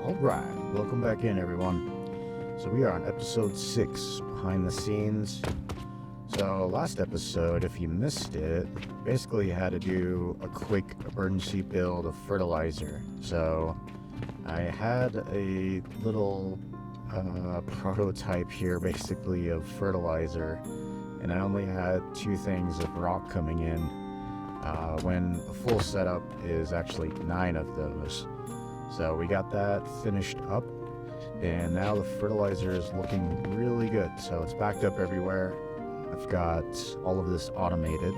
Alright, welcome back in everyone. So we are on episode 6, behind the scenes. So last episode, if you missed it, basically you had to do a quick emergency build of fertilizer. So I had a little prototype here basically of fertilizer, and I only had 2 things of rock coming in, when a full setup is actually 9 of those. So we got that finished up, and now the fertilizer is looking really good. So it's backed up everywhere. I've got all of this automated.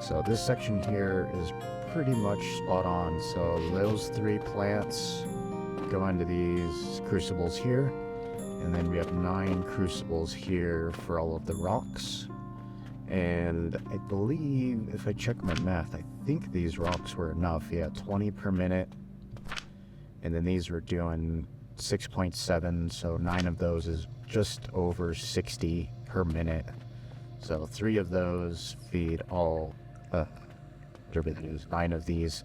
So this section here is pretty much spot on. So those 3 plants go into these crucibles here, and then we have 9 crucibles here for all of the rocks. And I believe, if I check my math, I think these rocks were enough. Yeah, 20 per minute. And then these were doing 6.7, so 9 of those is just over 60 per minute. So 3 of those feed all, whatever it is, 9 of these.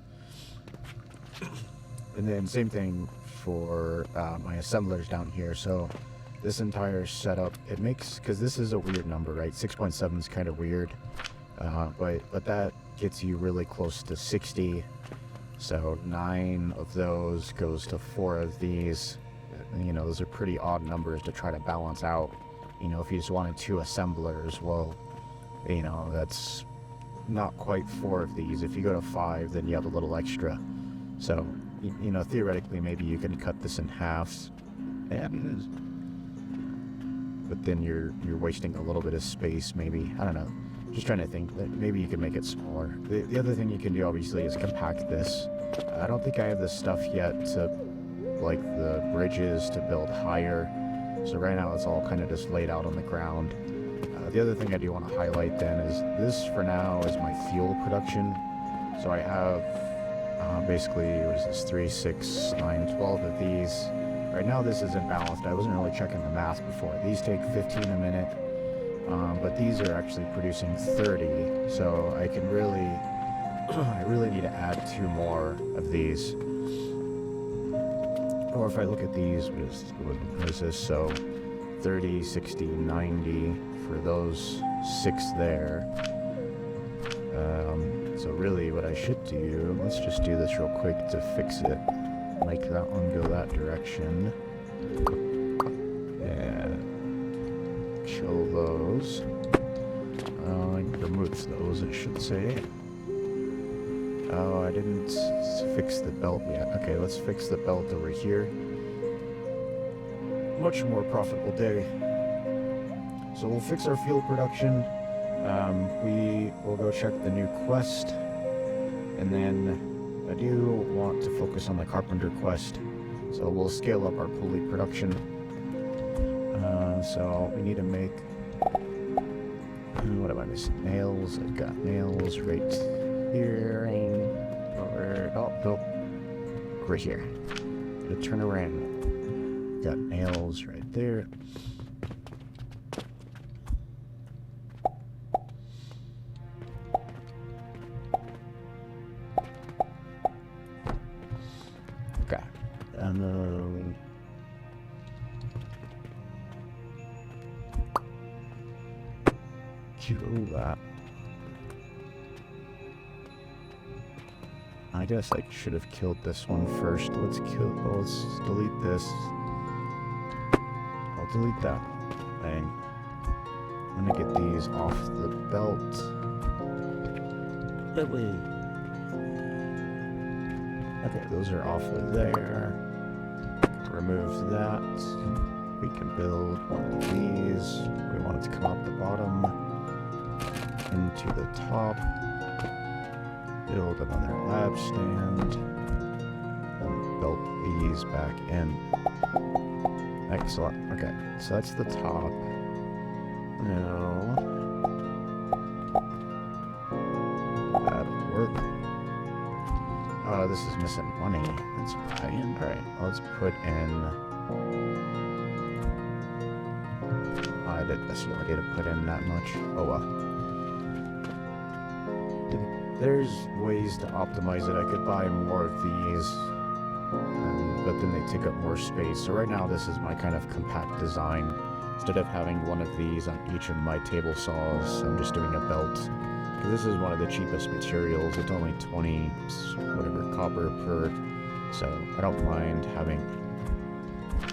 And then same thing for my assemblers down here. So this entire setup, it makes, because this is a weird number, right? 6.7 is kind of weird, but that gets you really close to 60. So 9 of those goes to 4 of these. You know, those are pretty odd numbers to try to balance out. You know, if you just wanted 2 assemblers, well, you know, that's not quite 4 of these. If you go to 5, then you have a little extra. So, you know, theoretically, maybe you can cut this in halves. But then you're wasting a little bit of space, maybe. I don't know. Just trying to think that maybe you can make it smaller. The other thing you can do, obviously, is compact this. I don't think I have the stuff yet to, like, the bridges to build higher. So right now it's all kind of just laid out on the ground. The other thing I do want to highlight then is this, for now, is my fuel production. So I have basically, what is this, 3, 6, 9, 12 of these. Right now this isn't balanced. I wasn't really checking the math before. These take 15 a minute. But these are actually producing 30, so I can really, I really need to add 2 more of these. Or if I look at these, what is this? So 30, 60, 90 for those 6 there. So really what I should do, let's just do this real quick to fix it. Make that one go that direction. Kill those. Remove those, I should say. Oh, I didn't fix the belt yet. Okay, let's fix the belt over here. Much more profitable day. So we'll fix our fuel production. We will go check the new quest. And then I do want to focus on the carpenter quest. So we'll scale up our pulley production. So we need to make, what am I missing? Nails. I've got nails right here. Right here. Gotta turn around. Got nails right there. Okay. And kill that. I guess I should have killed this one first. Let's delete this. I'll delete that thing. I'm gonna get these off the belt. That way. Okay, those are off of there. Remove that. We can build one of these. We want it to come out the bottom into the top. Build another lab stand. And build these back in. Excellent. Okay, so that's the top. Now, that'll work. Oh, this is missing money. That's fine. Alright, let's put in. I didn't necessarily need to put in that much. Oh well. There's ways to optimize it. I could buy more of these and but then they take up more space. So right now this is my kind of compact design. Instead of having one of these on each of my table saws, I'm just doing a belt. This is one of the cheapest materials. It's only 20 whatever copper per, so I don't mind having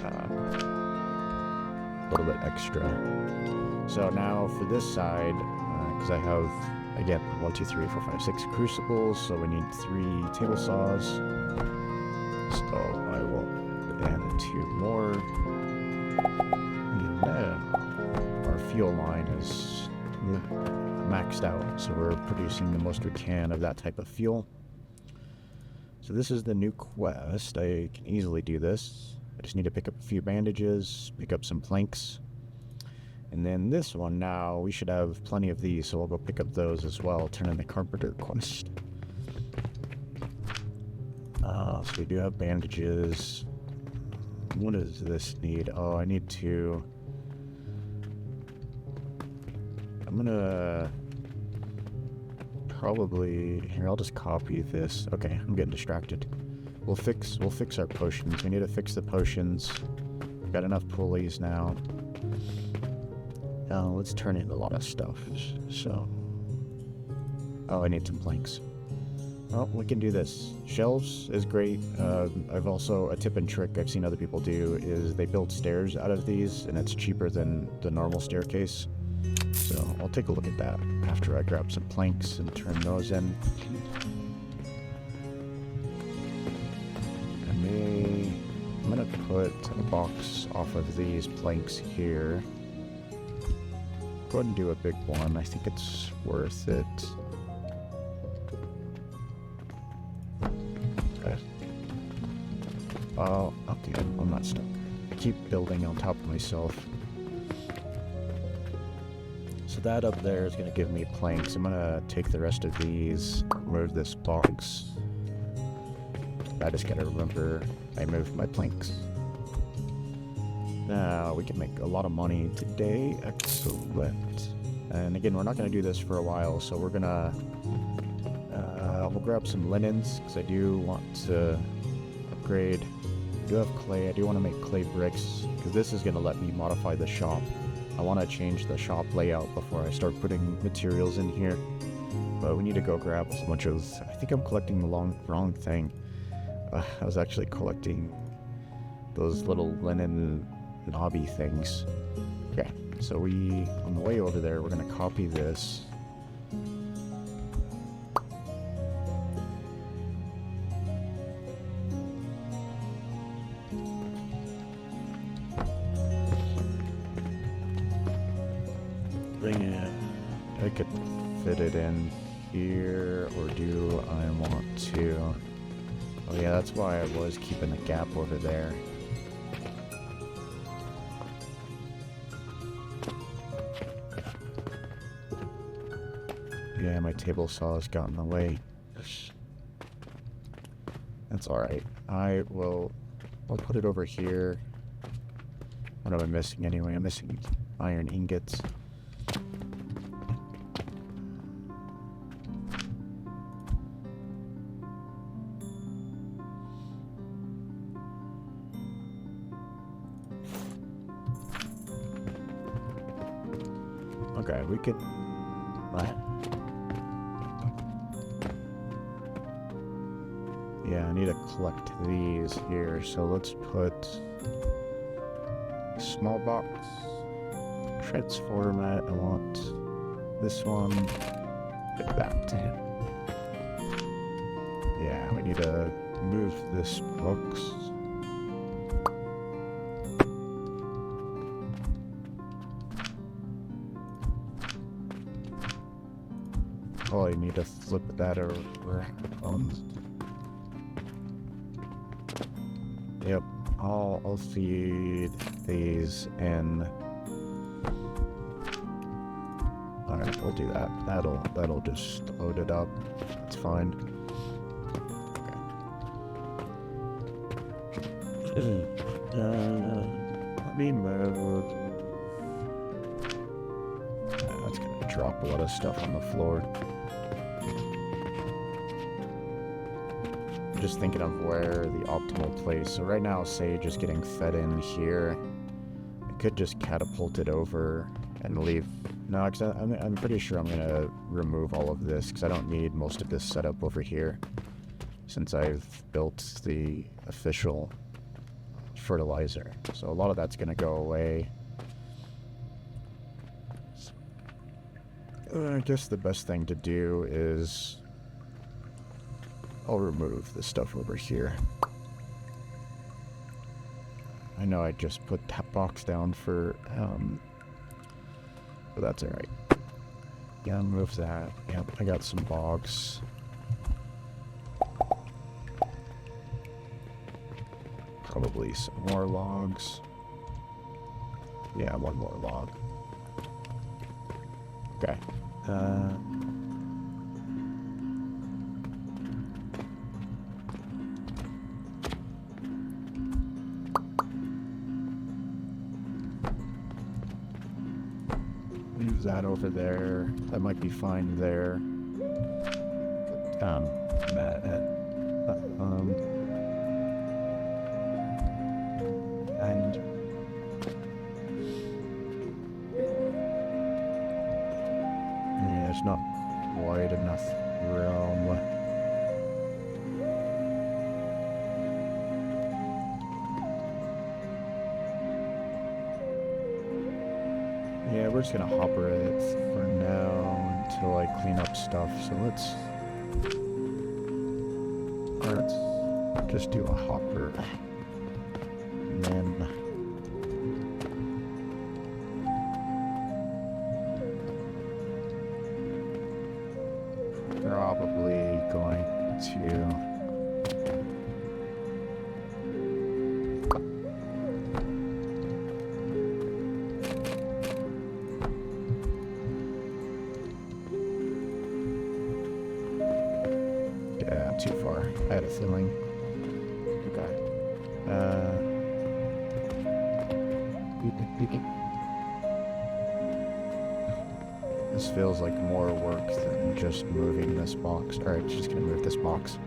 a little bit extra. So now for this side, because I have, again, 1, 2, 3, 4, 5, 6 crucibles, so we need 3 table saws. So I will add 2 more. And our fuel line is maxed out, so we're producing the most we can of that type of fuel. So this is the new quest. I can easily do this. I just need to pick up a few bandages, pick up some planks. And then this one now, we should have plenty of these, so I'll go pick up those as well. Turn in the carpenter quest. So we do have bandages. What does this need? Oh, I need to... I'm gonna... probably... Here, I'll just copy this. Okay, I'm getting distracted. We'll fix our potions. We need to fix the potions. We've got enough pulleys now. Let's turn in a lot of stuff. So... Oh, I need some planks. Well, we can do this. Shelves is great. I've also, a tip and trick I've seen other people do is they build stairs out of these, and it's cheaper than the normal staircase. So I'll take a look at that after I grab some planks and turn those in. I'm gonna put a box off of these planks here. Go ahead and do a big one. I think it's worth it. Oh, okay, I'm not stuck. I keep building on top of myself. So that up there is going to give me planks. I'm going to take the rest of these, move this box. I just got to remember I moved my planks. Now, we can make a lot of money today. Excellent. And again, we're not going to do this for a while, so we're going to... we'll grab some linens, because I do want to upgrade. I do have clay. I do want to make clay bricks, because this is going to let me modify the shop. I want to change the shop layout before I start putting materials in here. But we need to go grab a bunch of... I think I'm collecting the wrong thing. I was actually collecting those little linen knobby things. Okay, so on the way over there, we're going to copy this. I could fit it in here, or do I want to? Oh yeah, that's why I was keeping a gap over there. Yeah, my table saw's got in the way. That's alright. I'll put it over here. What am I missing anyway? I'm missing iron ingots. Okay, we could... What? Yeah, I need to collect these here, so let's put... Small box. Transformat, I want this one. Get that to him. Yeah, we need to move this box. Oh, you need to flip that over. Yep, I'll feed these in. Alright, we'll do that. That'll just load it up. It's fine. Okay. Let me move. That's gonna drop a lot of stuff on the floor. just thinking of where the optimal place. So right now, Sage is getting fed in here. I could just catapult it over and leave. No, because I'm pretty sure I'm gonna remove all of this because I don't need most of this setup over here since I've built the official fertilizer. So a lot of that's gonna go away. I guess the best thing to do is I'll remove the stuff over here. I know I just put that box down for, but that's alright. Yeah, move that. Yep, I got some bogs. Probably some more logs. Yeah, one more log. Okay. Leave that over there. That might be fine there. And yeah, there's not quite enough room. Yeah, we're just gonna hopper it for now until I clean up stuff. So let's just do a hopper. And then probably going to too far. I had a feeling. Okay. This feels like more work than just moving this box. Alright, just gonna move this box.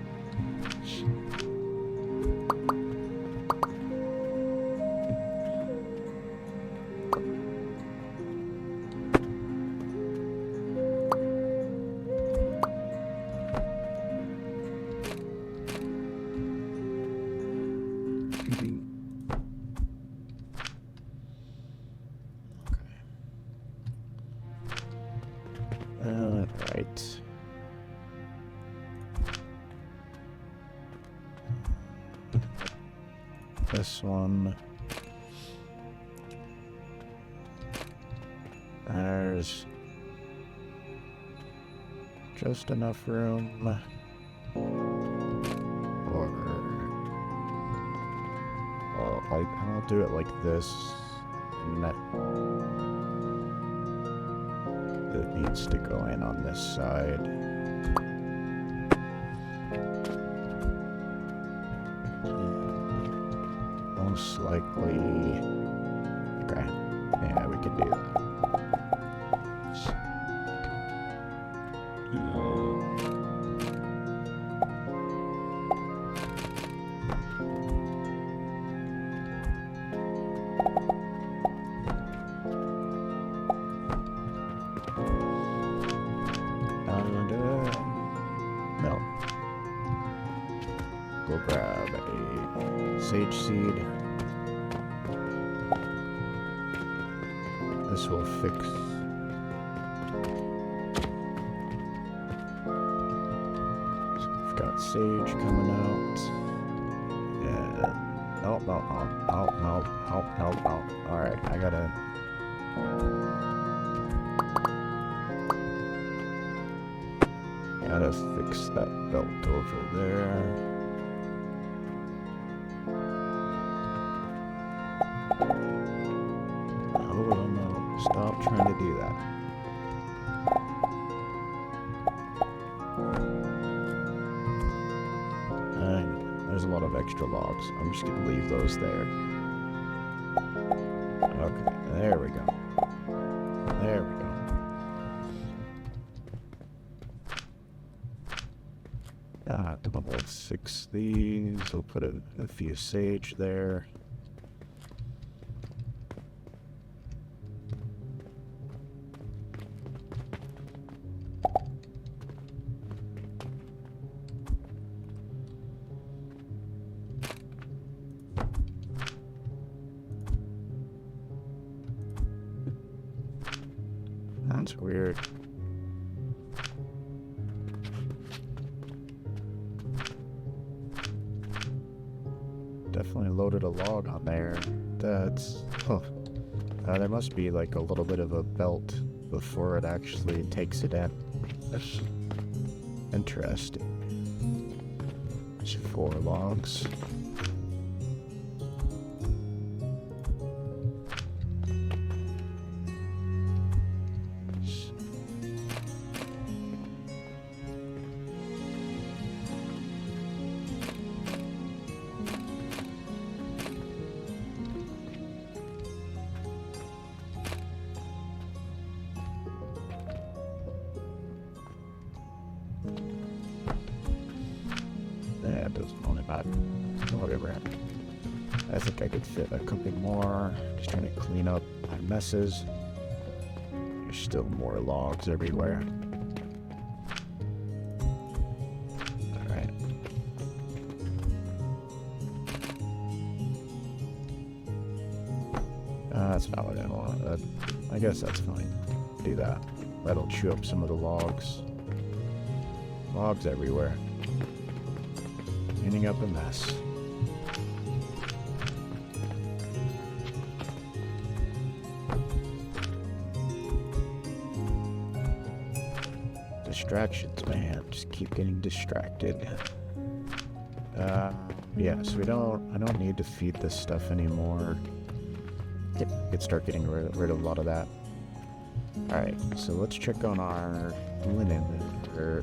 Alright. This one. There's just enough room. Or well, I'll do it like this. And that it needs to go in on this side. Most likely. Okay. Yeah, we can do that. No. Go grab a sage seed. This will fix. So we've got sage coming out. Yeah. Oh, no, no. Alright, I gotta. Gotta fix that belt over there. Oh no, stop trying to do that. There's a lot of extra logs. I'm just gonna leave those there. Okay, there we go. There we go. Double 6 these. We'll put a few sage there. That's weird. Definitely loaded a log on there. That's... huh. There must be like a little bit of a belt before it actually takes it in. That's interesting. There's 4 logs. Yeah, it doesn't only matter. Whatever. I think I could fit a couple more. Just trying to clean up my messes. There's still more logs everywhere. Alright. That's not what I want. I guess that's fine. Do that. That'll chew up some of the logs. Logs everywhere. Cleaning up a mess. Distractions, man. Just keep getting distracted. Yeah, so I don't need to feed this stuff anymore. Could start getting rid of a lot of that. Alright, so let's check on our linen, or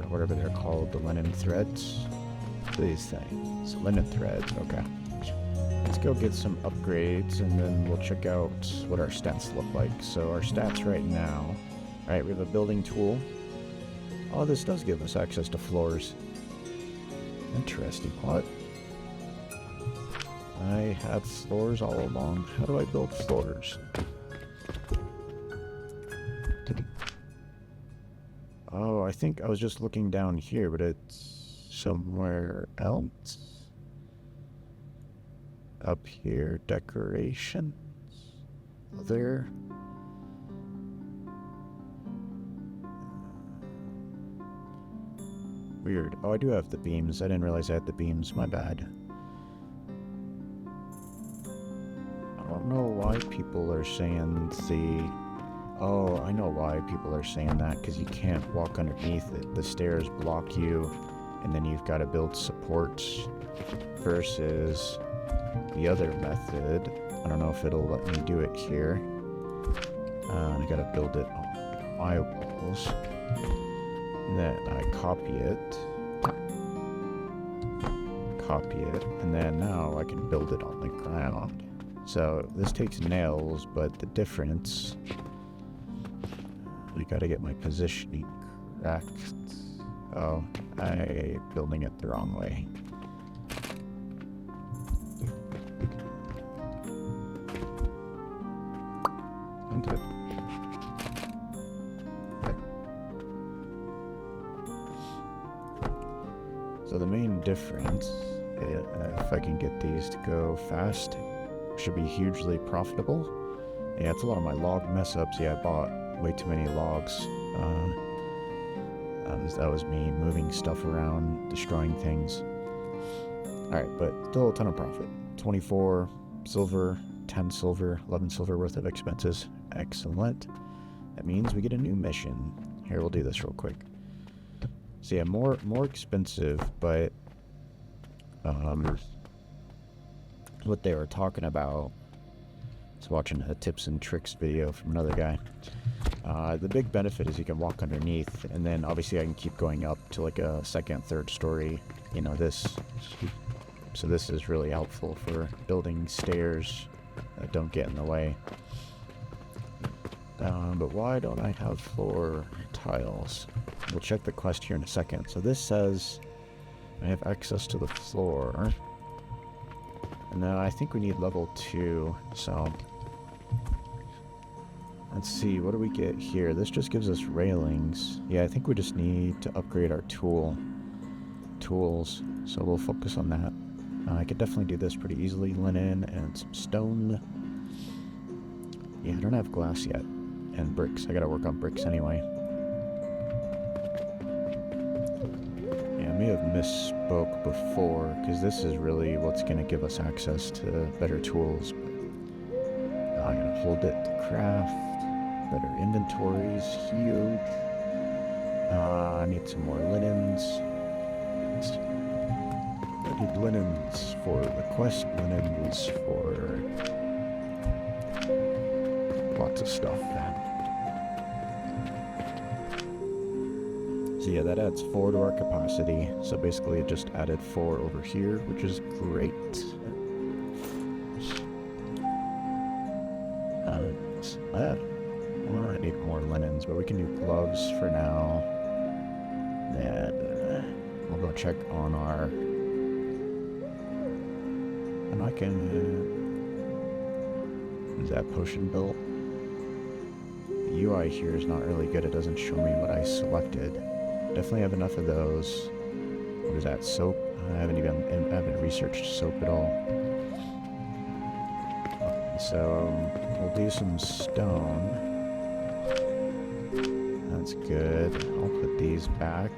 whatever they're called, the linen threads. These things. Linen threads, okay. Let's go get some upgrades and then we'll check out what our stats look like. So our stats right now, alright, we have a building tool. Oh, this does give us access to floors. Interesting. What? I had floors all along. How do I build floors? Oh, I think I was just looking down here, but it's somewhere else. Up here, decorations. There. Weird. Oh, I do have the beams. I didn't realize I had the beams. My bad. I don't know why people are saying the... Oh, I know why people are saying that, because you can't walk underneath it. The stairs block you, and then you've got to build supports versus the other method. I don't know if it'll let me do it here. I gotta build it on my walls. And then I copy it, and then now I can build it on the ground. So this takes nails, but the difference, we gotta get my positioning correct. Oh, I'm building it the wrong way. So the main difference, if I can get these to go fast, should be hugely profitable. Yeah, it's a lot of my log mess ups. Yeah, I bought way too many logs. That was me moving stuff around, destroying things. Alright, but still a ton of profit. 24 silver, 10 silver, 11 silver worth of expenses. Excellent. That means we get a new mission. Here, we'll do this real quick. So yeah, more expensive, but what they were talking about, I was watching a tips and tricks video from another guy. The big benefit is you can walk underneath, and then obviously I can keep going up to like a second, third story, you know, this. So this is really helpful for building stairs that don't get in the way. But why don't I have floor tiles? We'll check the quest here in a second. So this says I have access to the floor. And now I think we need level 2, so... Let's see, what do we get here? This just gives us railings. Yeah, I think we just need to upgrade our tools. So we'll focus on that. I could definitely do this pretty easily. Linen and some stone. Yeah, I don't have glass yet. And bricks. I gotta work on bricks anyway. Yeah, I may have misspoke before, because this is really what's gonna give us access to better tools. But I'm gonna hold it to craft. Better inventories. Huge. I need some more linens. I need linens for the quest, linens for lots of stuff, man. So yeah, that adds 4 to our capacity. So basically it just added 4 over here, which is great. Well, I need more linens, but we can do gloves for now. And we'll go check on our... And I can... is that potion built? The UI here is not really good. It doesn't show me what I selected. Definitely have enough of those. What is that? Soap? I haven't researched soap at all. So we'll do some stone. That's good. I'll put these back.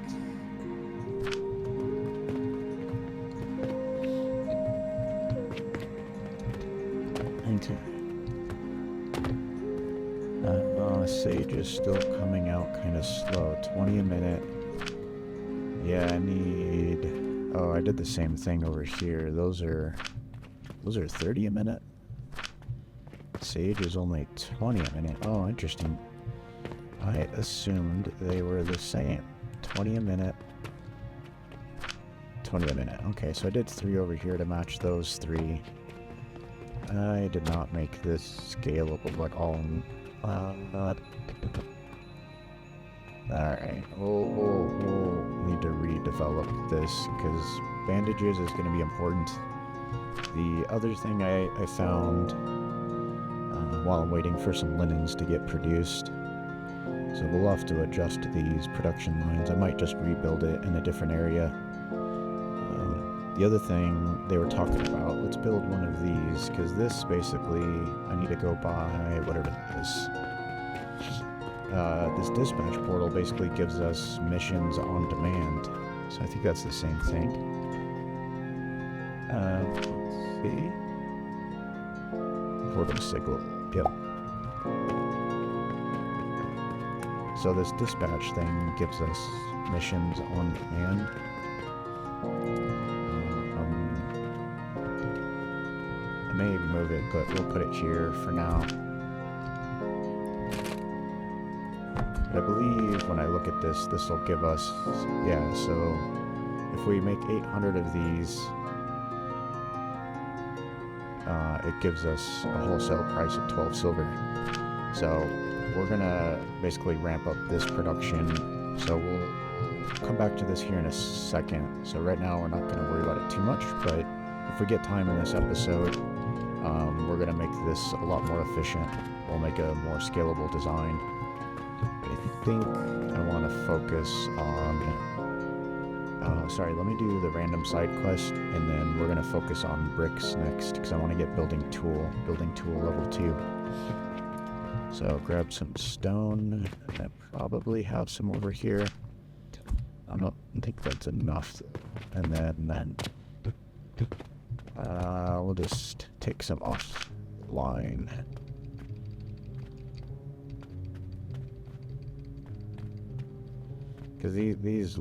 Sage is still coming out kind of slow. 20 a minute. Yeah, I need... Oh, I did the same thing over here. Those are 30 a minute. Sage is only 20 a minute. Oh, interesting. I assumed they were the same. 20 a minute. 20 a minute. Okay, so I did 3 over here to match those 3. I did not make this scalable, like all... Alright, we'll need to redevelop this, because bandages is going to be important. The other thing I found while I'm waiting for some linens to get produced, so we'll have to adjust these production lines. I might just rebuild it in a different area. The other thing they were talking about, let's build one of these, because this basically, I need to go buy whatever it is. This dispatch portal basically gives us missions on demand, so I think that's the same thing. Let's see. Portal signal, yep. So this dispatch thing gives us missions on demand. I may move it, but we'll put it here for now. But I believe when I look at this, this will give us, yeah, so if we make 800 of these, it gives us a wholesale price of 12 silver. So we're gonna basically ramp up this production. So we'll come back to this here in a second. So right now we're not gonna worry about it too much, but if we get time in this episode, we're gonna make this a lot more efficient. We'll make a more scalable design. I think I want to focus on... sorry, let me do the random side quest, and then we're going to focus on bricks next, because I want to get building tool level 2. So grab some stone. I probably have some over here. I don't think that's enough. And then we'll just take some offline. Because this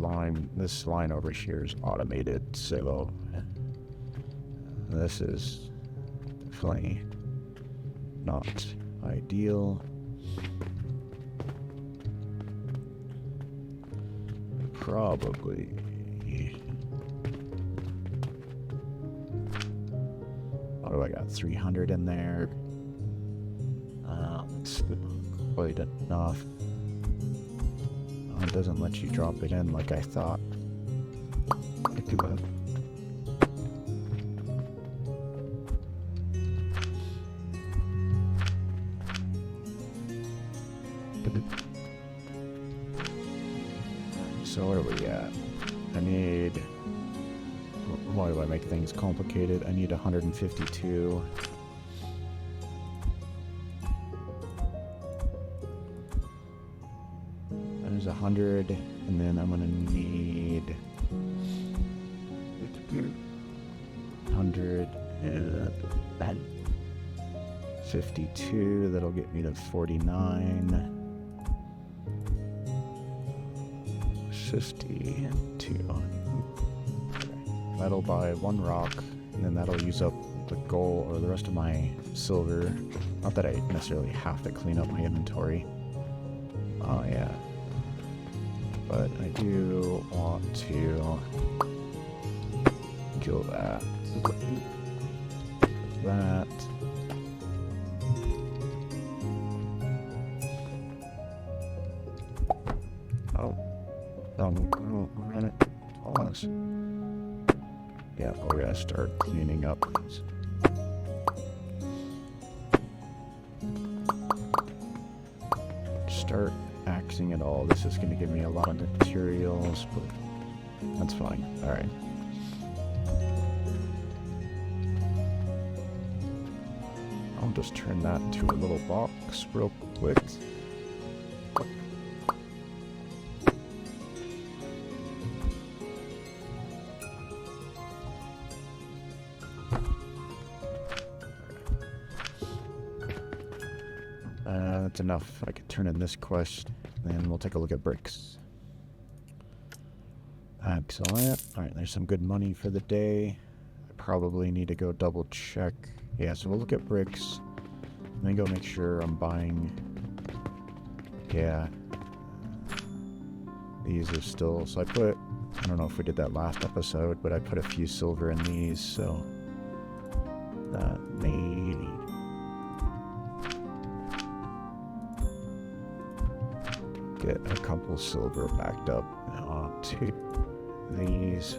line over here is automated, so this is definitely not ideal. Probably. What do I got? 300 in there. That's quite enough. It doesn't let you drop it in like I thought. It too bad. So what are we at? I need... Why do I make things complicated? I need 152. There's 100, and then I'm gonna need 100 and 52. That'll get me to 49. 52. That'll buy one rock, and then that'll use up the gold or the rest of my silver. Not that I necessarily have to clean up my inventory. Oh yeah. But I do want to kill that. That. Oh. Oh, minute. Pause. Yeah, we're gonna start cleaning up. Start axing it all. This is gonna give me a lot of materials, but that's fine. Alright. I'll just turn that into a little box real quick. That's enough. I could turn in this quest, then we'll take a look at bricks. Excellent. Alright, there's some good money for the day. I probably need to go double check. Yeah, so we'll look at bricks, and then go make sure I'm buying... Yeah. These are still... So I put... I don't know if we did that last episode, but I put a few silver in these, so... That may... Get a couple silver backed up onto these.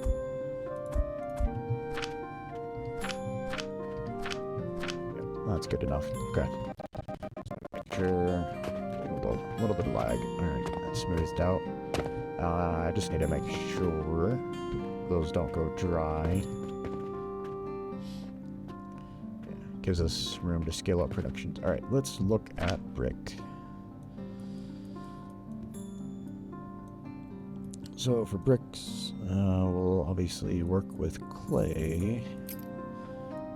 Yep, that's good enough. Okay. Make sure a little bit of lag. Alright, that's smoothed out. I just need to make sure those don't go dry. Yeah, gives us room to scale up productions. Alright, let's look at brick. So for bricks, we'll obviously work with clay.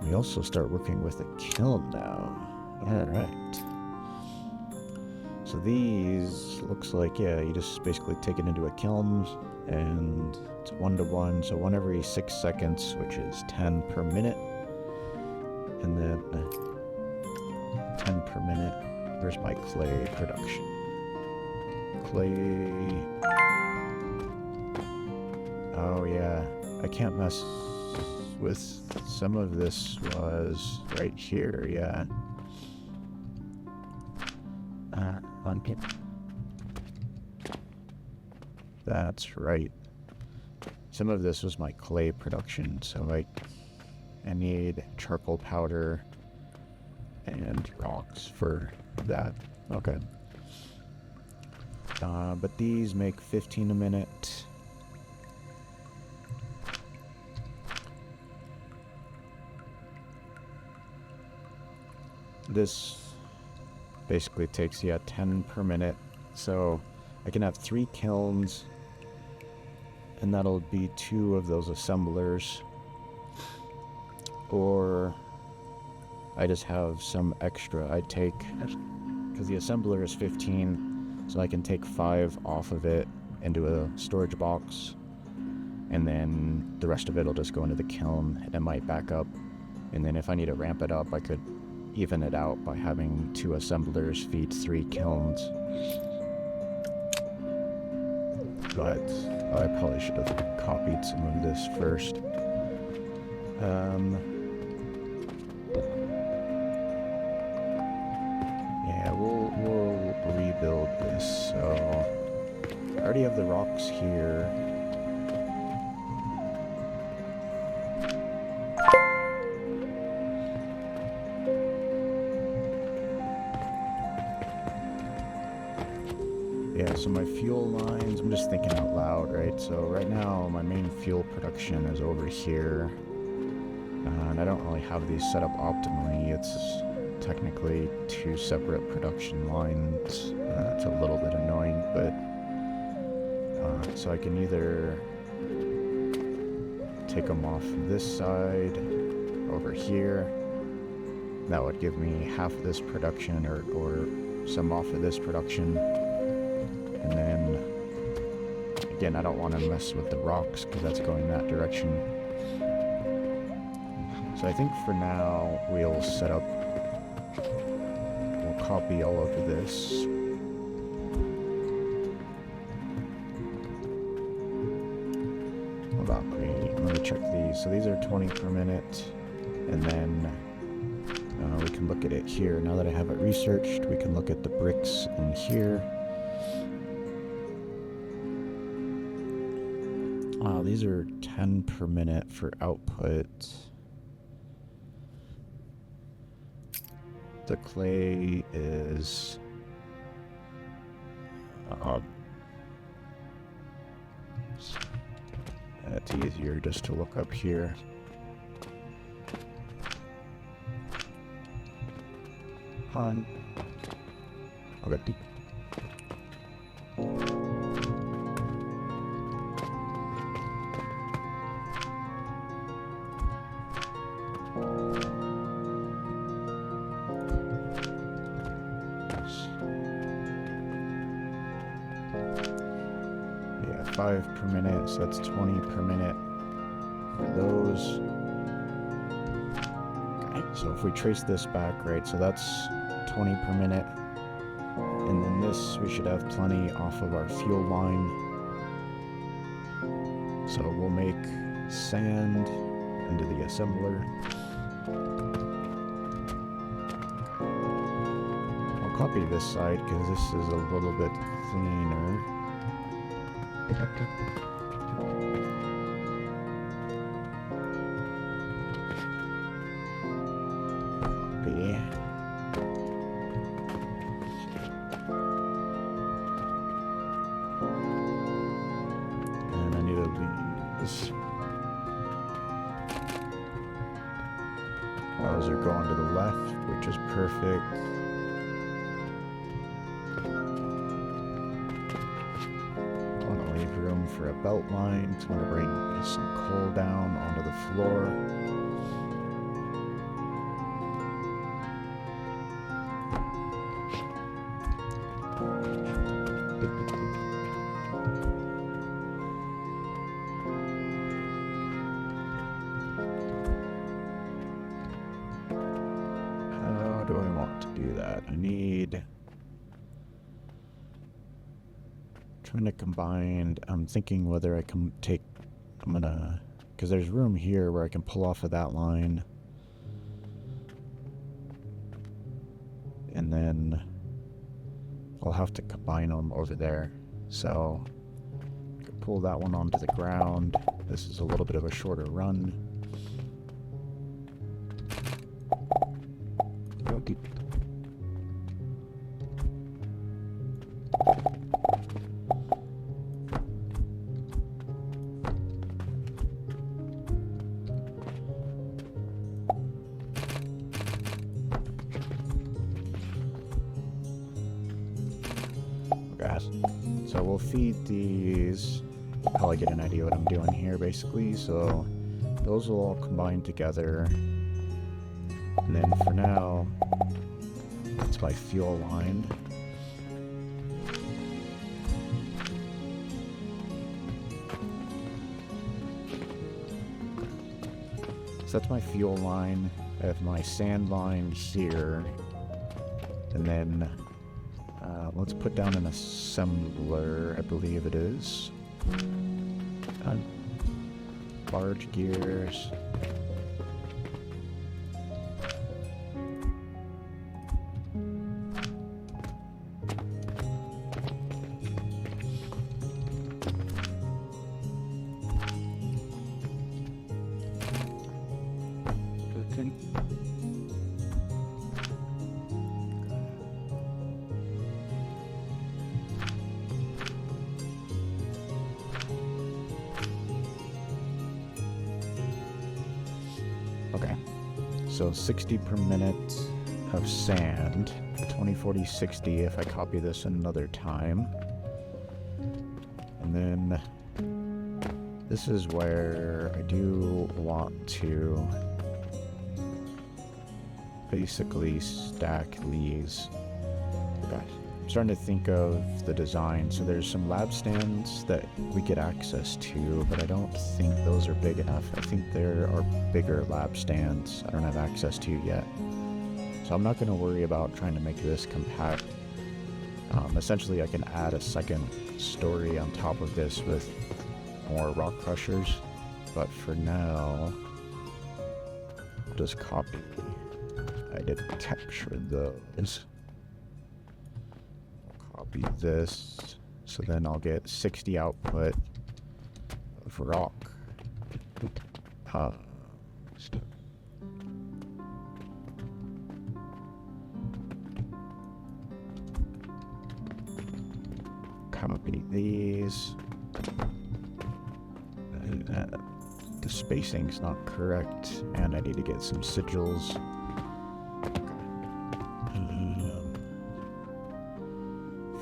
We also start working with a kiln now. Alright. So these, looks like, yeah, you just basically take it into a kiln, and it's 1-to-1, so 1 every 6 seconds, which is 10 per minute. And then 10 per minute. Where's my clay production? Clay... Oh yeah, I can't mess with some of this was right here, yeah. On pin. That's right. Some of this was my clay production, so I need charcoal powder and rocks for that. Okay. But these make 15 a minute. This basically takes, yeah, 10 per minute. So I can have 3 kilns, and that'll be 2 of those assemblers. Or I just have some extra. I take, because the assembler is 15, so I can take 5 off of it into a storage box, and then the rest of it will just go into the kiln, and it might back up. And then if I need to ramp it up, I could even it out by having 2 assemblers feed 3 kilns. But I probably should have copied some of this first. Yeah, we'll rebuild this. So I already have the rocks here. Yeah, so my fuel lines, I'm just thinking out loud, right? So right now, my main fuel production is over here. And I don't really have these set up optimally. It's technically two separate production lines. It's a little bit annoying, but... so I can either take them off this side, over here. That would give me half of this production, or some off of this production. And then, again, I don't want to mess with the rocks because that's going that direction. So I think for now, we'll set up, we'll copy all of this. Hold on, let me check these. So these are 20 per minute, and then we can look at it here. Now that I have it researched, we can look at the bricks in here. These are 10 per minute for output. The clay is... it's easier just to look up here. Okay. Yeah, 5 per minute, so that's 20 per minute for those. Okay, so if we trace this back, right, so that's 20 per minute. And then this, we should have plenty off of our fuel line. So we'll make sand into the assembler. I'll copy this side because this is a little bit cleaner. Copy. And I need to leave this. Those are going to the left, which is perfect. I want to leave room for a belt line. I'm going to bring some coal down onto the floor. How do I want to do that? I need... trying to combine... I'm thinking whether I can take... I'm gonna... because there's room here where I can pull off of that line. And then... I'll have to combine them over there. So... I can pull that one onto the ground. This is a little bit of a shorter run. Okay. So we'll feed these. Probably get an idea what I'm doing here, basically. So those will all combine together. And then for now, that's my fuel line. So that's my fuel line. I have my sand line here. And then let's put down an assembler, I believe it is. Large gears. So 60 per minute of sand, 20, 40, 60 if I copy this another time. And then this is where I do want to basically stack these. Okay. I'm starting to think of the design. So there's some lab stands that we get access to, but I don't think those are big enough. I think there are bigger lab stands I don't have access to yet. So I'm not going to worry about trying to make this compact. Essentially, I can add a second story on top of this with more rock crushers. But for now, I'll just copy. I did capture those. Copy this, so then I'll get 60 output of rock. Copy these. The spacing's not correct, and I need to get some sigils.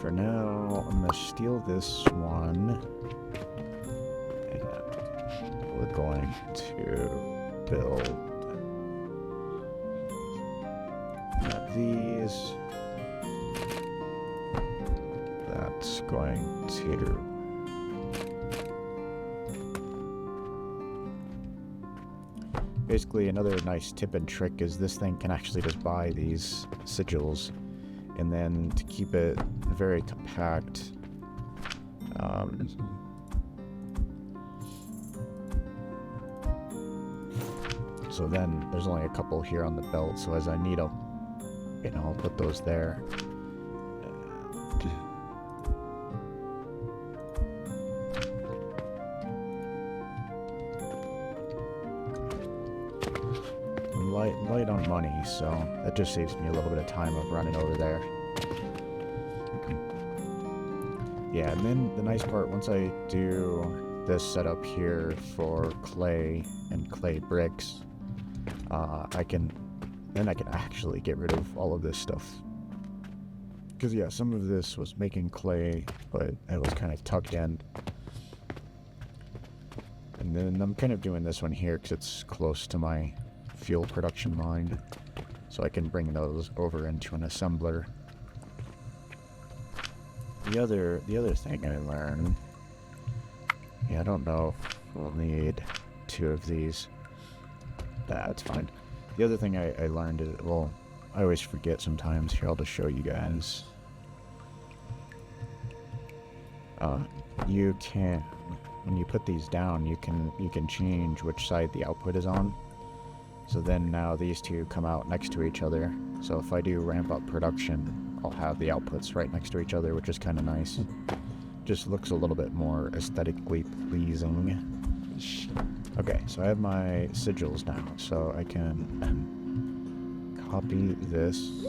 For now, I'm gonna steal this one, and we're going to build these. That's going to basically another nice tip and trick is this thing can actually just buy these sigils. And then to keep it very compact, so then there's only a couple here on the belt, so as I need them, I'll put those there. I'm light on money, so that just saves me a little bit of time of running over there. Yeah, and then the nice part, once I do this setup here for clay and clay bricks, I can actually get rid of all of this stuff. Because yeah, some of this was making clay, but it was kind of tucked in. And then I'm kind of doing this one here because it's close to my fuel production line, so I can bring those over into an assembler. The other thing I learned, yeah, I don't know if we'll need 2 of these. That's fine. The other thing I learned is, well, I always forget sometimes. Here, I'll just show you guys. You can, when you put these down, you can change which side the output is on. So then now these two come out next to each other. So if I do ramp up production, I'll have the outputs right next to each other, which is kind of nice. Just looks a little bit more aesthetically pleasing. Okay, so I have my sigils now, so I can copy this,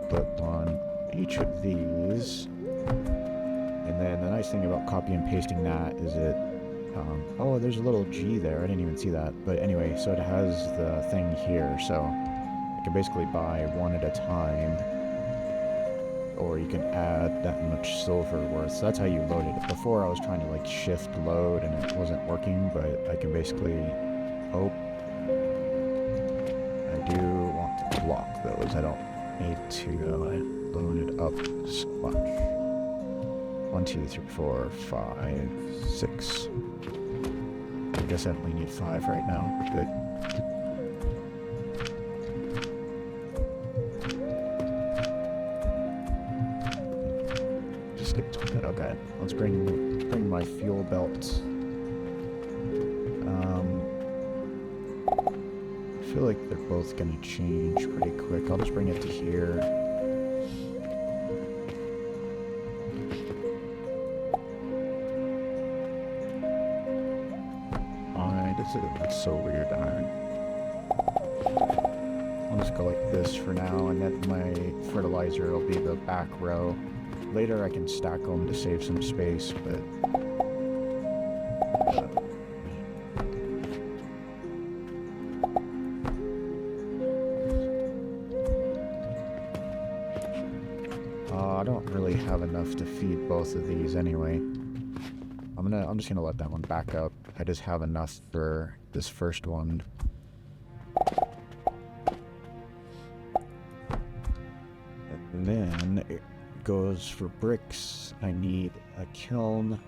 put on each of these, and then the nice thing about copy and pasting that is it, oh, there's a little G there, I didn't even see that, but anyway, so it has the thing here, so I can basically buy one at a time, or you can add that much silver worth. So that's how you load it. Before I was trying to like shift load and it wasn't working, but I can basically, oh, I do want to block those. I don't need to load it up so much. 1, 2, 3, 4, 5, 6. I guess I only need 5 right now. Good. Okay, let's bring my fuel belt. I feel like they're both gonna change pretty quick. I'll just bring it to here. It's so weird. I'll just go like this for now, and then my fertilizer will be the back row. Later I can stack them to save some space, but I don't really have enough to feed both of these anyway. I'm just gonna let that one back up. I just have enough for this first one. And then it goes for bricks. I need a kiln.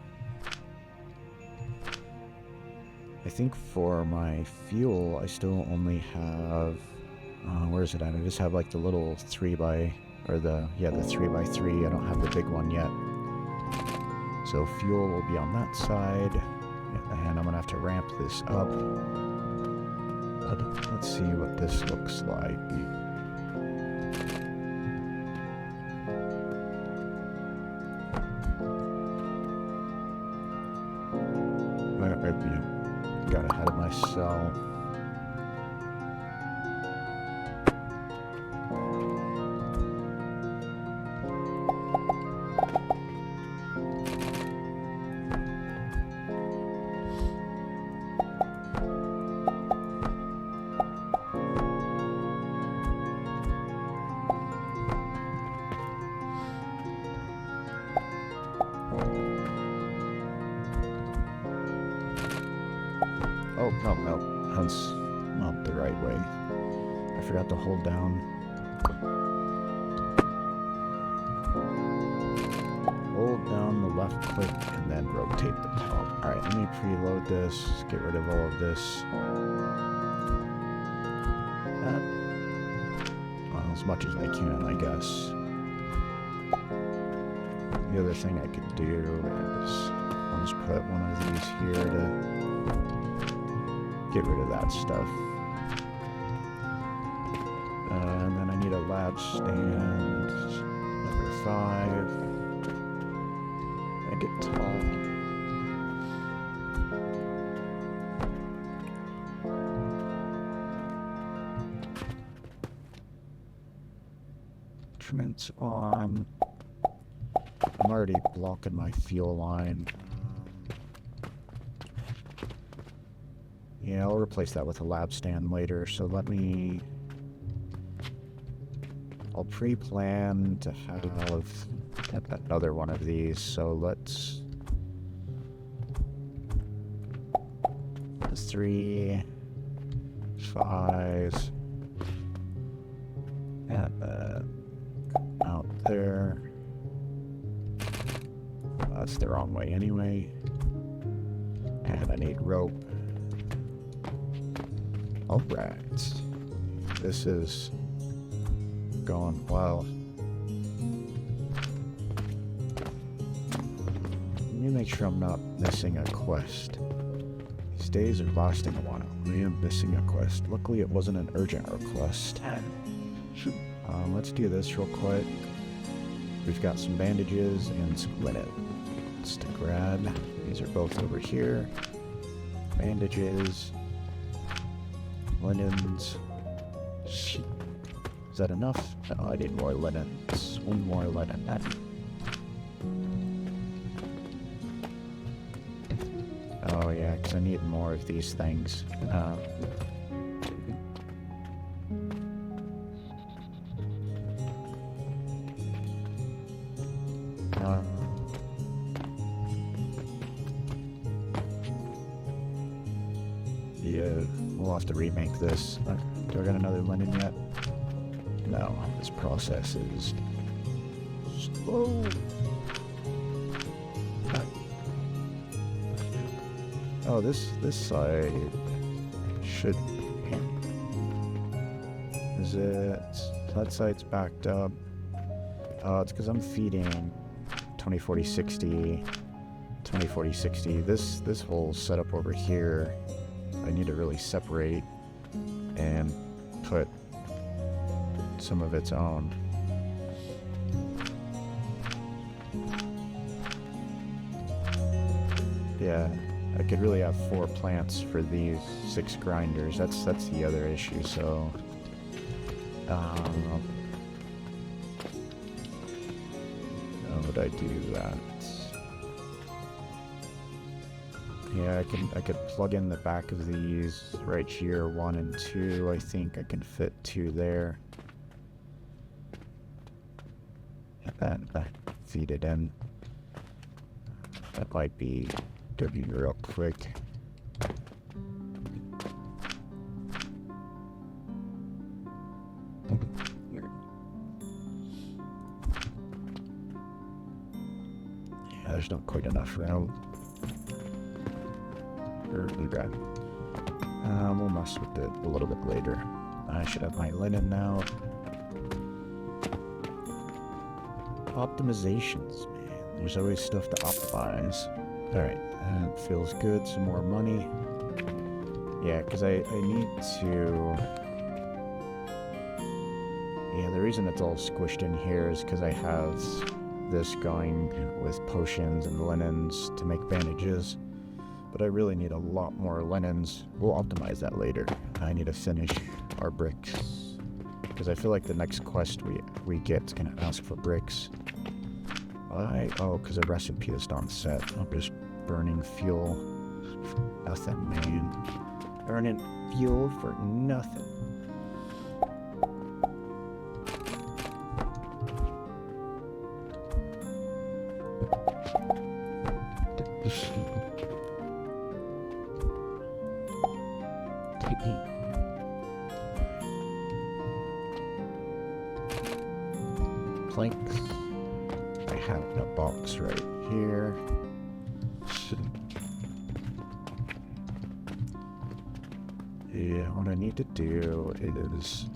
I think for my fuel, I still only have, where is it at? I just have like the little 3x, or the 3x3. I don't have the big one yet. So fuel will be on that side, and I'm gonna have to ramp this up. But let's see what this looks like. Got ahead of myself. Oh, no, that's not the right way. I forgot to hold down. Hold down the left click and then rotate the pallet. Alright, let me preload this, get rid of all of this. Well, as much as I can, I guess. The other thing I could do is I'll just put one of these here to get rid of that stuff. And then I need a lab stand, number 5. Make it tall. Instruments on. I'm already blocking my fuel line. Yeah, I'll replace that with a lab stand later, so let me... I'll pre-plan to have another one of these, so let's... 3, 5, and out there. That's the wrong way anyway. And I need rope. Alright. This is going well. Let me make sure I'm not missing a quest. These days are lasting a while. I am missing a quest. Luckily it wasn't an urgent request. Let's do this real quick. We've got some bandages and some linen to grab. These are both over here. Bandages. Linens. Is that enough? No, I need more linens. One more linen. Oh yeah, because I need more of these things. Yeah, we'll have to remake this. Do I got another linen yet? No, this process is slow. Oh, this side should be. Is it? That side's backed up. It's because I'm feeding 2040-60, 2040-60. This whole setup over here, I need to really separate and put some of its own. Yeah, I could really have 4 plants for these 6 grinders. That's the other issue. So, how would I do that? Yeah, I could plug in the back of these right here, 1 and 2. I think I can fit 2 there. That feed it in. That might be dirty real quick. Yeah, there's not quite enough room. Okay. We'll mess with it a little bit later. I should have my linen now. Optimizations, man. There's always stuff to optimize. Alright, that feels good. Some more money. Yeah, because I need to... Yeah, the reason it's all squished in here is because I have this going with potions and linens to make bandages. But I really need a lot more linens. We'll optimize that later. I need to finish our bricks. Because I feel like the next quest we get is going to ask for bricks. Oh, because the recipe is not set. I'm just burning fuel for nothing, man. Burning fuel for nothing. Planks. I have a box right here. Yeah, what I need to do is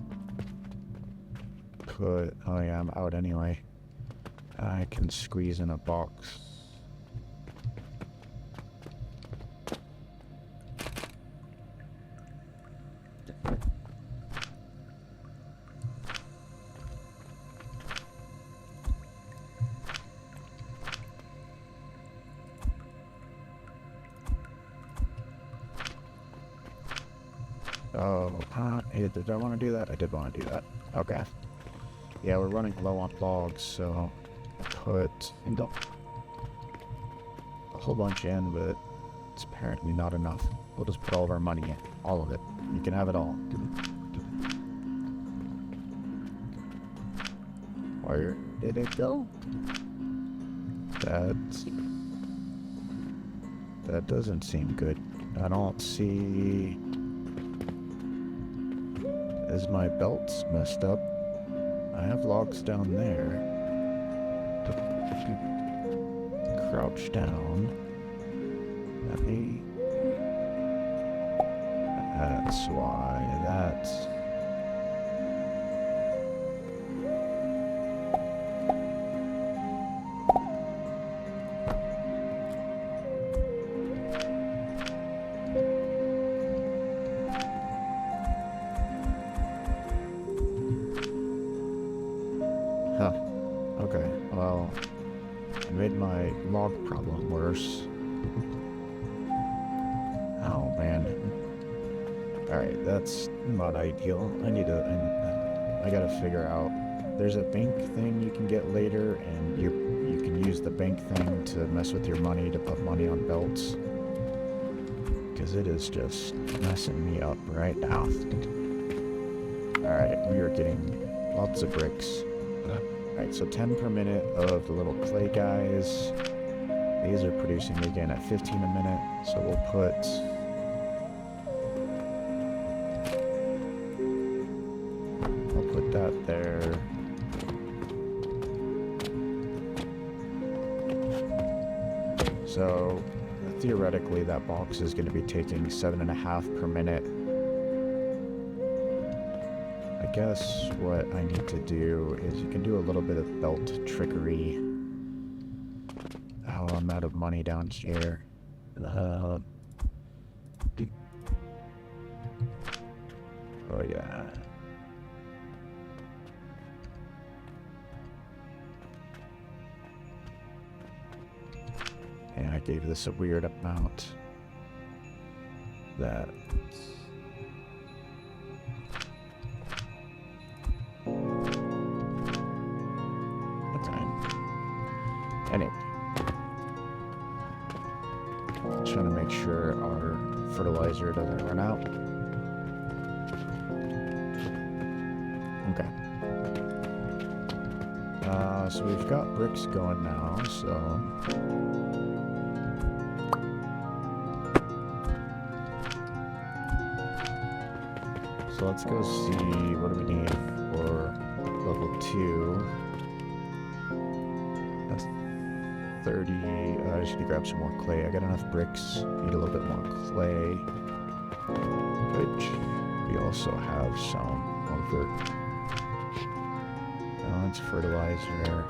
put... Oh yeah, I'm out anyway. I can squeeze in a box. Oh, did I want to do that? I did want to do that. Okay. Yeah, we're running low on logs, so put a whole bunch in, but it's apparently not enough. We'll just put all of our money in. All of it. You can have it all. Where did it go? That doesn't seem good. I don't see... Is my belts messed up? I have logs down there. Crouch down. Let me... That's why. That's... Huh. Okay, well, I made my log problem worse. Oh, man. Alright, that's not ideal. I gotta figure out... There's a bank thing you can get later, and you can use the bank thing to mess with your money, to put money on belts. Because it is just messing me up right now. Alright, we are getting lots of bricks. Alright, so 10 per minute of the little clay guys. These are producing again at 15 a minute, so we'll put... I'll put that there. So, theoretically that box is going to be taking 7.5 per minute. I guess what I need to do is you can do a little bit of belt trickery. Oh, I'm out of money down here. Oh yeah. And I gave this a weird amount. That... Anyway, trying to make sure our fertilizer doesn't run out. Okay. So we've got bricks going now, so... So let's go see what do we need for level 2. That's 30. I just need to grab some more clay. I got enough bricks. Need a little bit more clay. Which we also have some over. That's fertilizer.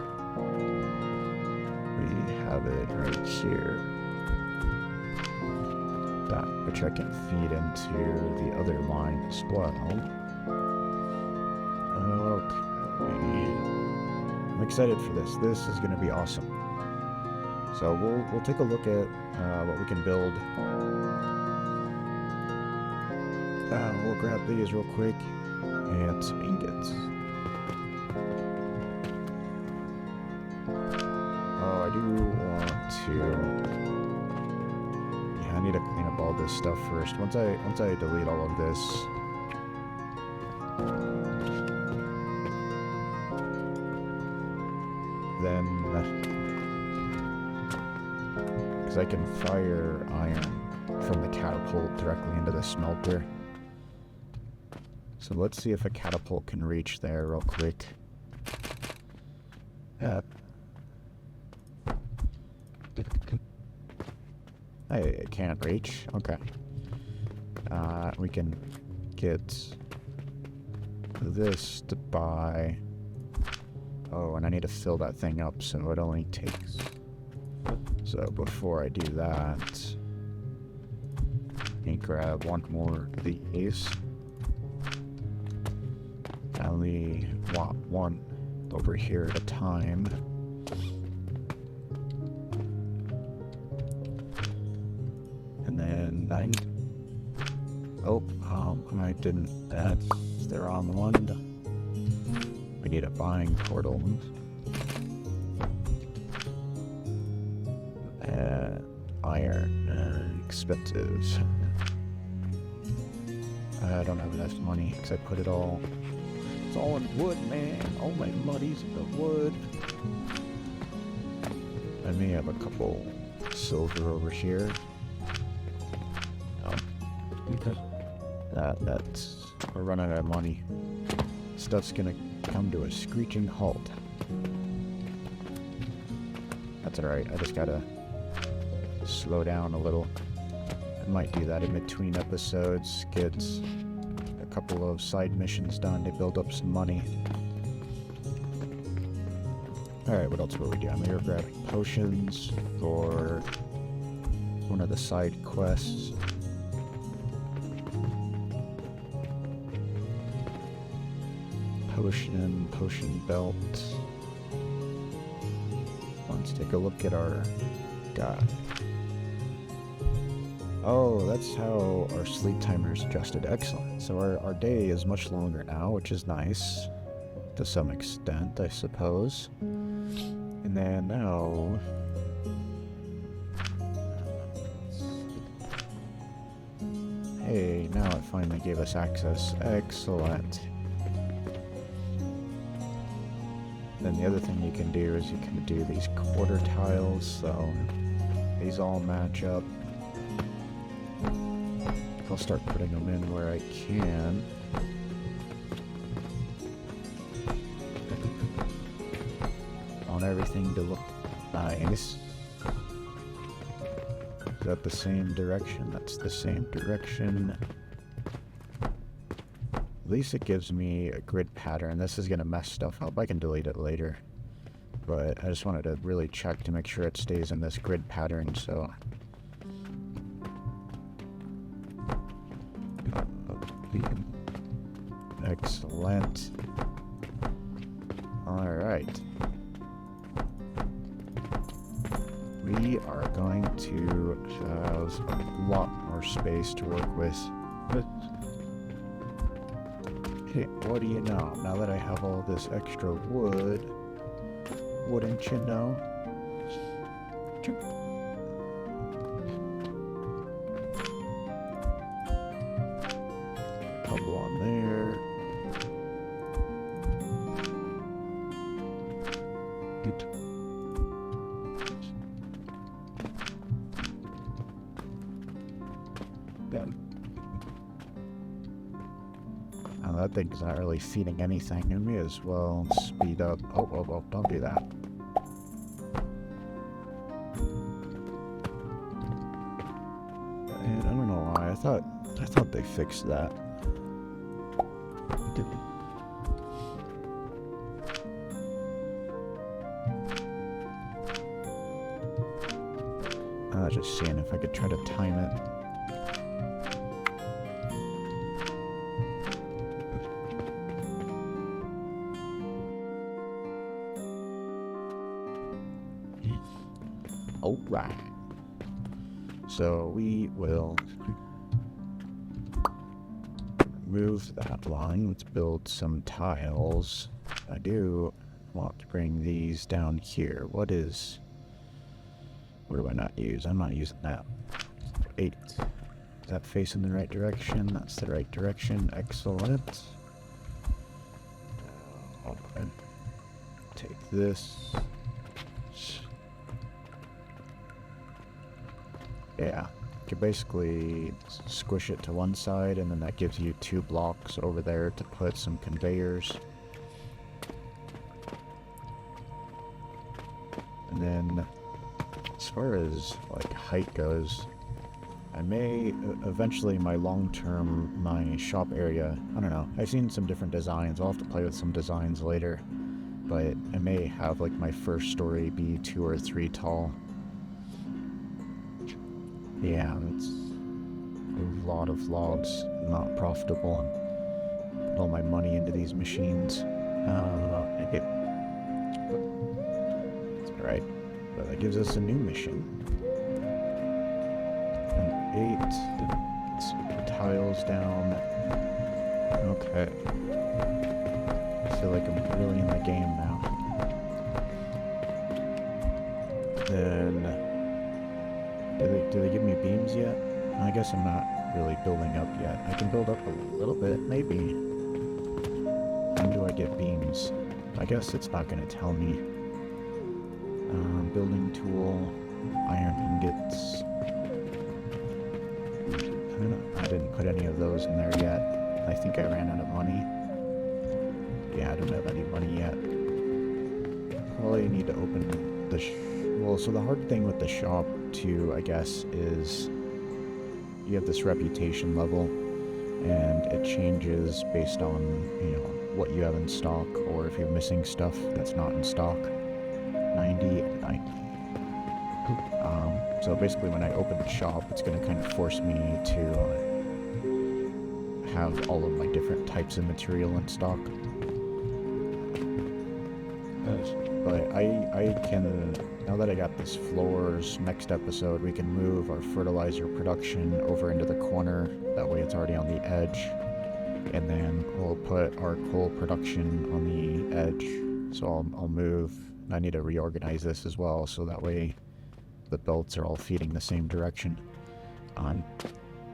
We have it right here. That which I can feed into the other mine as well. Okay. I'm excited for this. This is going to be awesome. So we'll take a look at what we can build. We'll grab these real quick and some ingots. Oh, I do want to. Yeah, I need to clean up all this stuff first. Once I delete all of this. Then, because I can fire iron from the catapult directly into the smelter. So let's see if a catapult can reach there real quick. Yeah. It can't reach. Okay. We can get this to buy. Oh, and I need to fill that thing up, so it only takes. So before I do that, let me grab one more of these. I only want one over here at a time. And then I didn't. That's the wrong one. We need a buying portal. Iron, expensive. I don't have enough money because I put it all. It's all in wood, man. All my money's in the wood. I may have a couple silver over here. That's we're running out of money. Stuff's gonna come to a screeching halt. That's alright, I just gotta slow down a little. I might do that in between episodes, get a couple of side missions done to build up some money. Alright, what else will we do? I'm here grabbing potions for one of the side quests. Potion belt. Let's take a look at our guy. Oh, that's how our sleep timer is adjusted. Excellent. So our day is much longer now, which is nice. To some extent, I suppose. And then now... Hey, now it finally gave us access. Excellent. Then the other thing you can do is you can do these quarter tiles, so these all match up. I'll start putting them in where I can. I want everything to look nice. Is that the same direction? That's the same direction. At least it gives me a grid pattern. This is going to mess stuff up. I can delete it later. But I just wanted to really check to make sure it stays in this grid pattern, so... Excellent. Alright. We are going to have a lot more space to work with. Okay, what do you know? Now that I have all this extra wood, wouldn't you know? Couple on there. Now that thing's not really feeding anything. We may as well speed up. Oh, don't do that. And I don't know why. I thought they fixed that. Just seeing if I could try to time it. Alright. So we will move that line. Let's build some tiles. I do want to bring these down here. What do I not use? I'm not using that. 8. Is that facing the right direction? That's the right direction. Excellent. I'll take this. Yeah. You can basically squish it to one side, and then that gives you 2 blocks over there to put some conveyors. And then as far as like height goes, I may eventually my shop area, I don't know, I've seen some different designs. I'll have to play with some designs later, but I may have like my first story be 2 or 3 tall. Yeah, it's a lot of logs, not profitable. Put all my money into these machines. It's alright. But that gives us a new mission. And 8. Let's put the tiles down. Okay. I feel like I'm really in the game now. Then do they give me beams yet? I guess I'm not really building up yet. I can build up a little bit, maybe. When do I get beams? I guess it's not going to tell me. Building tool, iron ingots. I didn't put any of those in there yet. I think I ran out of money. Yeah, I don't have any money yet. Probably need to open the well, so the hard thing with the shop too, I guess, is you have this reputation level, and it changes based on, you know, what you have in stock, or if you're missing stuff that's not in stock. 90 and 90. So basically when I open the shop, it's going to kind of force me to have all of my different types of material in stock. But I can, now that I got this floors, next episode we can move our fertilizer production over into the corner. That way it's already on the edge. And then we'll put our coal production on the edge. So I'll move. I need to reorganize this as well, so that way the belts are all feeding the same direction.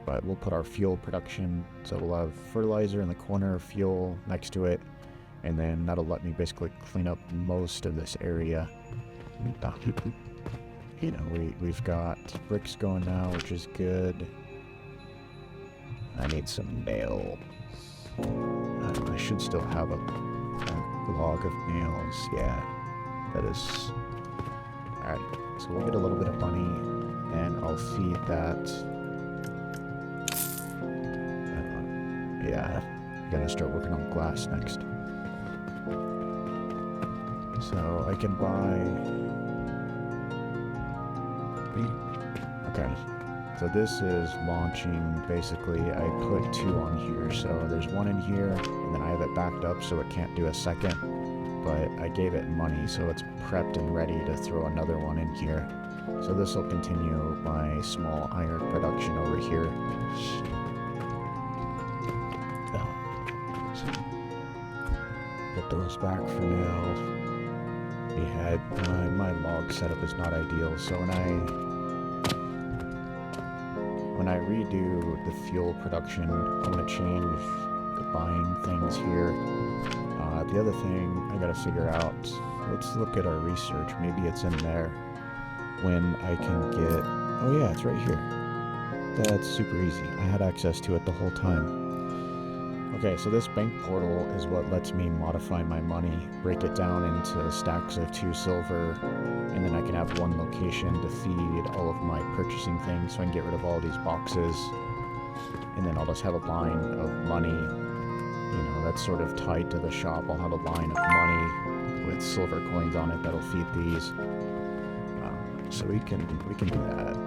But we'll put our fuel production, so we'll have fertilizer in the corner, fuel next to it, and then that'll let me basically clean up most of this area. You know, we've got bricks going now, which is good. I need some nails. I should still have a log of nails, yeah. That is... Alright, so we'll get a little bit of money, and I'll feed that. Yeah, I'm gonna start working on glass next. So I can buy... Okay, so this is launching, basically. I put 2 on here, so there's 1 in here, and then I have it backed up so it can't do a second. But I gave it money, so it's prepped and ready to throw another one in here. So this will continue my small iron production over here. Put those back for now. We had my log setup is not ideal, so when I redo the fuel production, I'm going to change the buying things here. The other thing I gotta figure out, let's look at our research. Maybe it's in there when I can get... Oh yeah, it's right here. That's super easy. I had access to it the whole time. Okay, so this bank portal is what lets me modify my money, break it down into stacks of 2 silver, and then I can have one location to feed all of my purchasing things, so I can get rid of all these boxes, and then I'll just have a line of money, you know, that's sort of tied to the shop. I'll have a line of money with silver coins on it that'll feed these. So we can do that.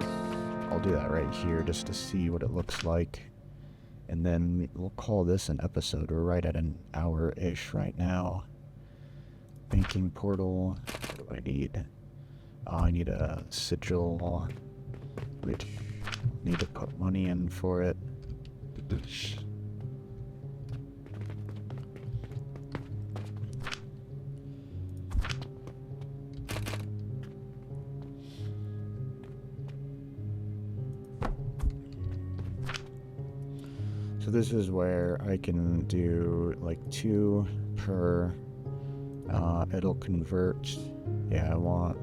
I'll do that right here just to see what it looks like. And then we'll call this an episode. We're right at an hour-ish right now. Banking portal. What do I need? I need a sigil, which I need to put money in for it. So this is where I can do like 2 per, it'll convert, yeah, I want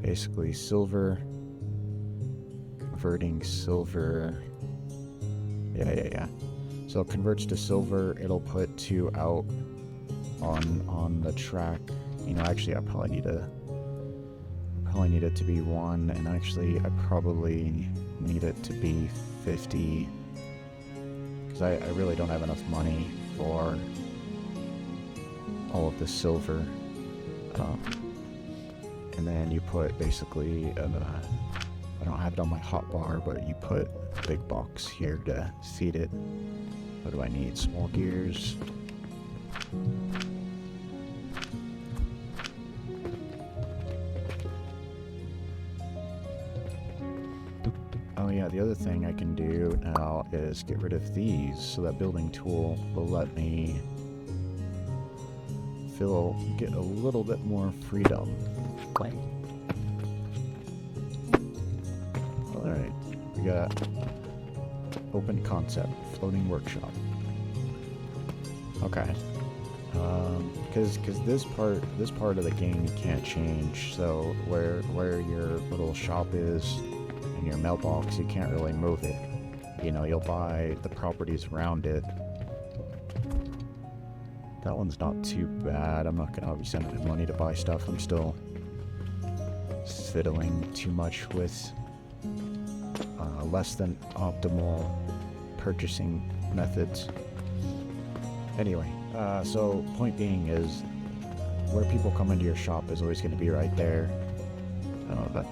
basically silver, converting silver, yeah. So it converts to silver, it'll put 2 out on the track. You know, actually I probably need it to be 1, and actually I probably need it to be 50. I really don't have enough money for all of the silver. And then you put basically, I don't have it on my hotbar, but you put a big box here to feed it. What do I need? Small gears. Oh yeah, the other thing I can do now is get rid of these, so that building tool will let me get a little bit more freedom. Alright, we got open concept, floating workshop. Okay. Because this part of the game you can't change, so where your little shop is in your mailbox, you can't really move it. You know, you'll buy the properties around it. That one's not too bad. I'm not gonna be sending money to buy stuff. I'm still fiddling too much with less than optimal purchasing methods. Anyway, so point being is where people come into your shop is always going to be right there. I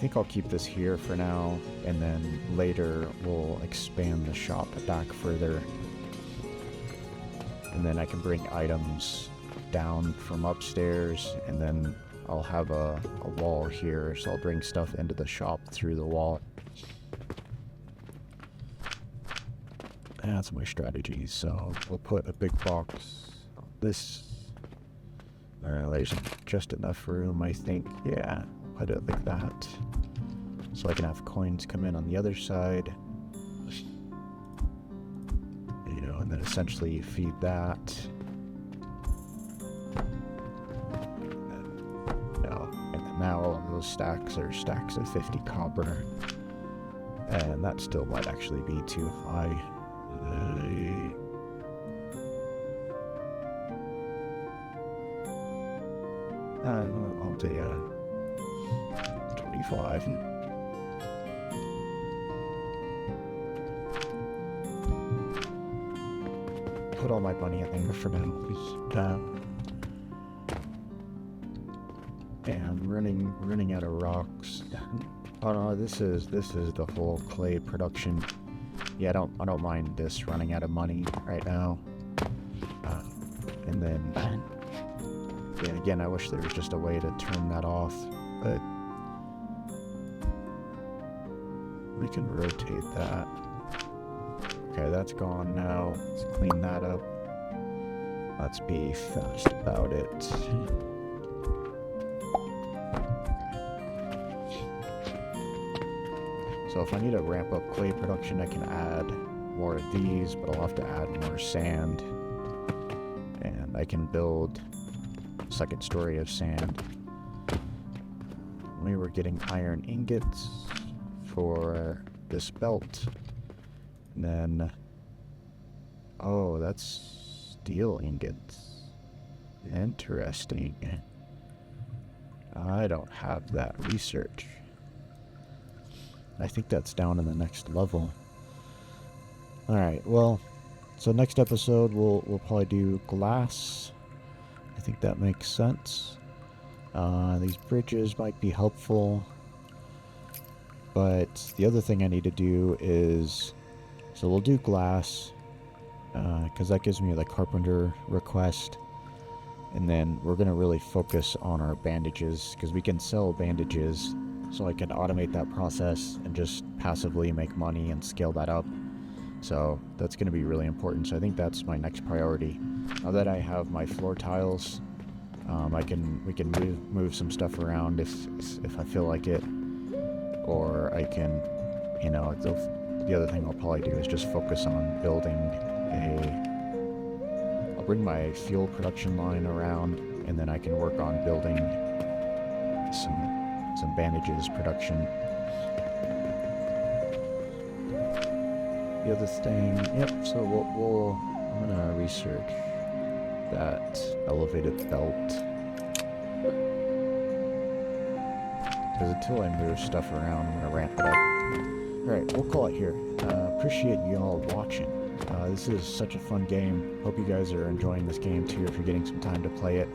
think I'll keep this here for now, and then later we'll expand the shop back further. And then I can bring items down from upstairs, and then I'll have a wall here, so I'll bring stuff into the shop through the wall. That's my strategy. So we'll put a big box on this. There's just enough room, I think. Yeah, put it like that. So I can have coins come in on the other side. You know, and then essentially you feed that. And then now all of those stacks are stacks of 50 copper. And that still might actually be too high. I'll do 25. Put all my money in there for now. Yeah, I'm running out of rocks. Oh no, this is the whole clay production. Yeah, I don't mind this running out of money right now. And then, yeah, again, I wish there was just a way to turn that off, but we can rotate that. Okay, that's gone now. Let's clean that up. Let's be fast about it. So if I need to ramp up clay production, I can add more of these, but I'll have to add more sand. And I can build a second story of sand. We were getting iron ingots for this belt. And then... oh, that's steel ingots. Interesting. I don't have that research. I think that's down in the next level. Alright, well, so next episode we'll probably do glass. I think that makes sense. These bridges might be helpful. But the other thing I need to do is... so we'll do glass. Because that gives me the carpenter request. And then we're going to really focus on our bandages. Because we can sell bandages. So I can automate that process and just passively make money and scale that up. So that's going to be really important. So I think that's my next priority. Now that I have my floor tiles, we can move some stuff around if I feel like it. Or I can, you know, the other thing I'll probably do is just focus on building I'll bring my fuel production line around, and then I can work on building some bandages production. The other thing, yep, so I'm gonna research that elevated belt. Because until I move stuff around, I'm gonna ramp it up. Alright, we'll call it here. Appreciate you all watching. This is such a fun game. Hope you guys are enjoying this game too if you're getting some time to play it.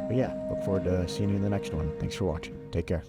But yeah, look forward to seeing you in the next one. Thanks for watching. Take care.